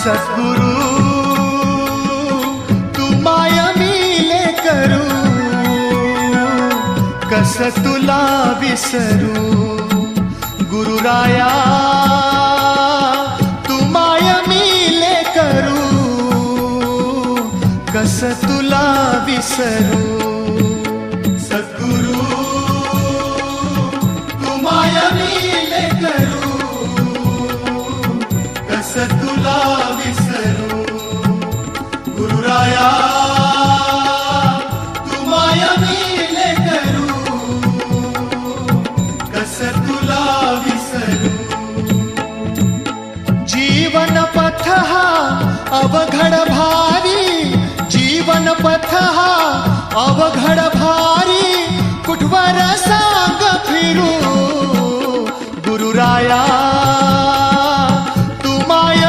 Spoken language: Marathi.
सद्गुरु तू माया मिले करू, कस तुला विसरू. गुरुराया तू माया मिले करू, कस तुला विसरू. सद्गुरु तू माया मिले करू, कस तुला विसरू. गुरुराया तू माया मिले करू, कस तुला विसरू. जीवन पथ हा अवघड भारी, जीवन पथ हा अवघड भारी, कुठवर सांग फिरू. गुरुराया